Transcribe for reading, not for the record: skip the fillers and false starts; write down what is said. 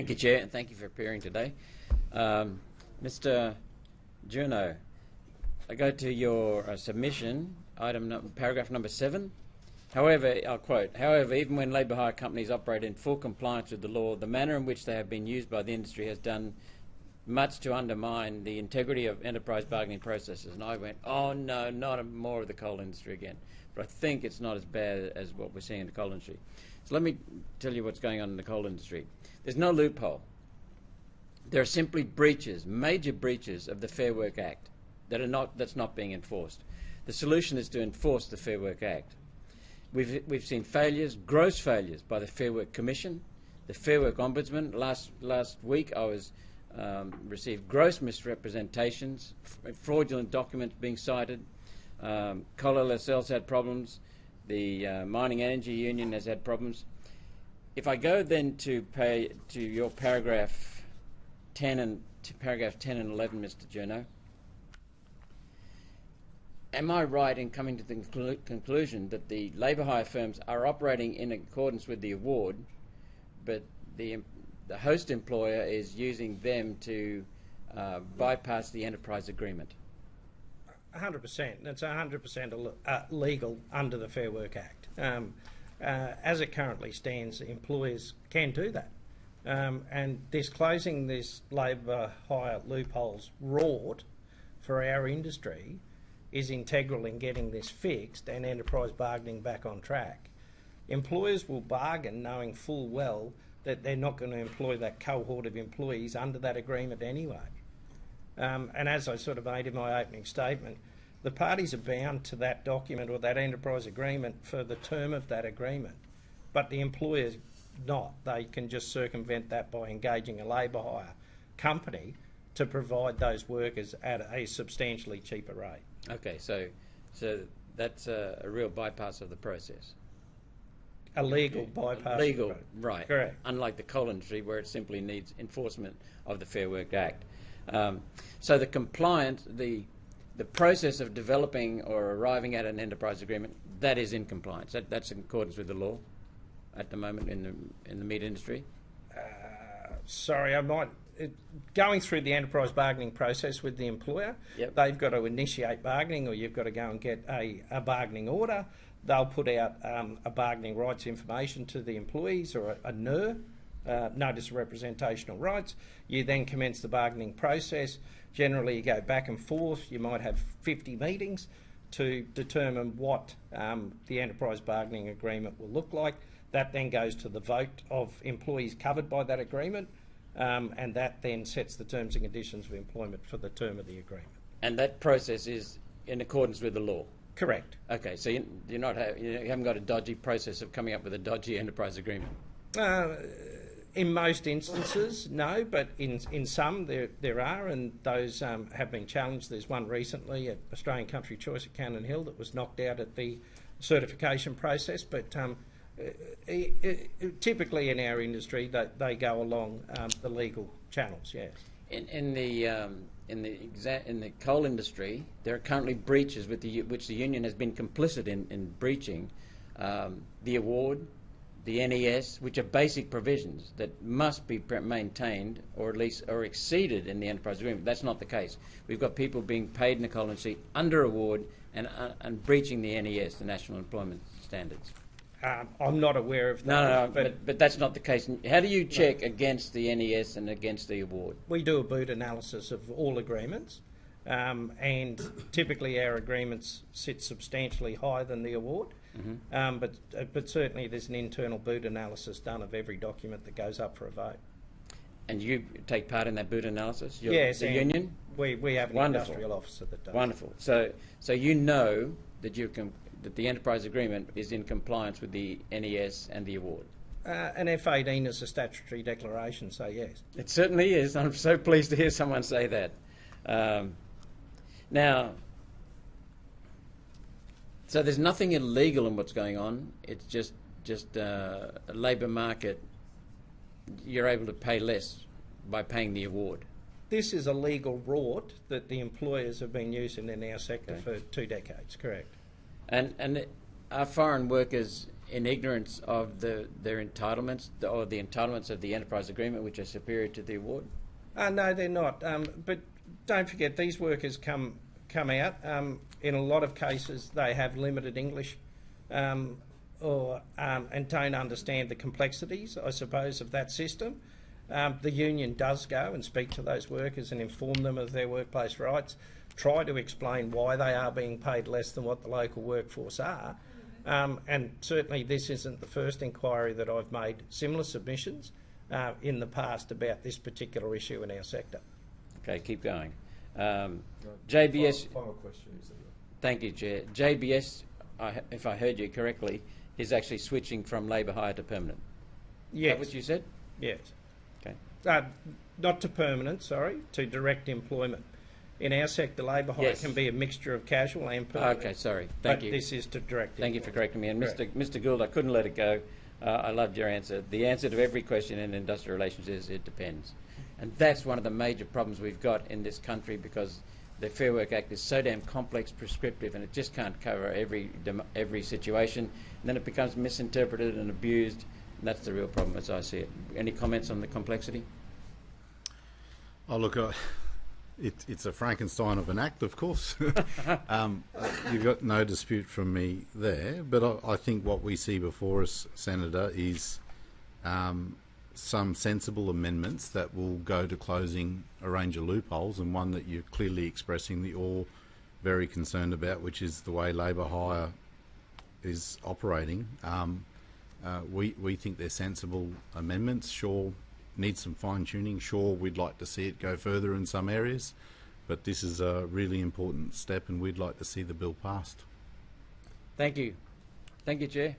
Thank you, Chair, and thank you for appearing today. Mr. Juno, I go to your submission, paragraph number 7. However, I'll quote, however, even when labour hire companies operate in full compliance with the law, the manner in which they have been used by the industry has done much to undermine the integrity of enterprise bargaining processes. And I went, oh no, not more of the coal industry again. But I think it's not as bad as what we're seeing in the coal industry. So let me tell you what's going on in the coal industry. There's no loophole. There are simply breaches, major breaches of the Fair Work Act that's not being enforced. The solution is to enforce the Fair Work Act. We've seen failures, gross failures, by the Fair Work Commission, the Fair Work Ombudsman. Last week I received gross misrepresentations, fraudulent documents being cited. Coal LSL's had problems. The Mining Energy Union has had problems. If I go then to your paragraph 10 and 11, Mr. Juno, am I right in coming to the conclusion that the labour hire firms are operating in accordance with the award, but the host employer is using them to bypass the enterprise agreement? 100%. That's 100% legal under the Fair Work Act. As it currently stands, employers can do that. And disclosing this labour hire loopholes wrought for our industry is integral in getting this fixed and enterprise bargaining back on track. Employers will bargain knowing full well that they're not going to employ that cohort of employees under that agreement anyway. And as I sort of made in my opening statement, the parties are bound to that document or that enterprise agreement for the term of that agreement, but the employer's not. They can just circumvent that by engaging a labour hire company to provide those workers at a substantially cheaper rate. Okay, so that's a real bypass of the process. A legal bypass. Legal, right. Correct. Unlike the coal industry, where it simply needs enforcement of the Fair Work Act. So the compliance, the process of developing or arriving at an enterprise agreement, that is in compliance. That's in accordance with the law at the moment in the meat industry. Sorry, I might. Going through the enterprise bargaining process with the employer, Yep. They've got to initiate bargaining, or you've got to go and get a bargaining order. They'll put out a bargaining rights information to the employees, or a NER, Notice of Representational Rights. You then commence the bargaining process. Generally, you go back and forth. You might have 50 meetings to determine what the enterprise bargaining agreement will look like. That then goes to the vote of employees covered by that agreement, and that then sets the terms and conditions of employment for the term of the agreement. And that process is in accordance with the law? Correct. Okay, so you haven't got a dodgy process of coming up with a dodgy enterprise agreement? In most instances, no, but in some there are, and those have been challenged. There's one recently at Australian Country Choice at Cannon Hill that was knocked out at the certification process, but typically in our industry they go along the legal channels, yes. In the coal industry, there are currently breaches which the union has been complicit in breaching the award, the NES, which are basic provisions that must be maintained or at least are exceeded in the enterprise agreement. That's not the case. We've got people being paid in the coal industry under award and breaching the NES, the National Employment Standards. I'm not aware of that. No, but that's not the case. How do you check against the NES and against the award? We do a boot analysis of all agreements, and typically our agreements sit substantially higher than the award. Mm-hmm. But certainly there's an internal boot analysis done of every document that goes up for a vote. And you take part in that boot analysis? Yes. The union? We have an Wonderful. industrial officer that does. Wonderful. So you know that that the enterprise agreement is in compliance with the NES and the award? An F18 is a statutory declaration, so yes. It certainly is. I'm so pleased to hear someone say that. Now, so there's nothing illegal in what's going on. It's just a labour market. You're able to pay less by paying the award. This is a legal rort that the employers have been using in our sector for 2 decades, correct. And are foreign workers in ignorance of their entitlements or the entitlements of the enterprise agreement, which are superior to the award? No, they're not. But don't forget, these workers come out. In a lot of cases, they have limited English and don't understand the complexities, I suppose, of that system. The union does go and speak to those workers and inform them of their workplace rights, try to explain why they are being paid less than what the local workforce are. And certainly this isn't the first inquiry that I've made. Similar submissions in the past about this particular issue in our sector. Okay, keep going. JBS... Final question. Thank you, Chair. JBS, if I heard you correctly, is actually switching from labour hire to permanent. Yes. Is that what you said? Yes. Okay. Not to permanent, sorry, to direct employment. In our sector, labour hire can be a mixture of casual and permanent. Okay, sorry. Thank you. This is to direct Thank you for correcting me. And Correct. Mr. Gould, I couldn't let it go. I loved your answer. The answer to every question in industrial relations is it depends. And that's one of the major problems we've got in this country, because the Fair Work Act is so damn complex, prescriptive, and it just can't cover every situation. And then it becomes misinterpreted and abused, and that's the real problem as I see it. Any comments on the complexity? Oh, look, it's a Frankenstein of an act, of course. You've got no dispute from me there, but I think what we see before us, Senator, is some sensible amendments that will go to closing a range of loopholes, and one that you're clearly expressing that you're very concerned about, which is the way labour hire is operating. We think they're sensible amendments. Sure, need some fine-tuning. Sure, we'd like to see it go further in some areas, but this is a really important step and we'd like to see the bill passed. Thank you. Thank you, Chair.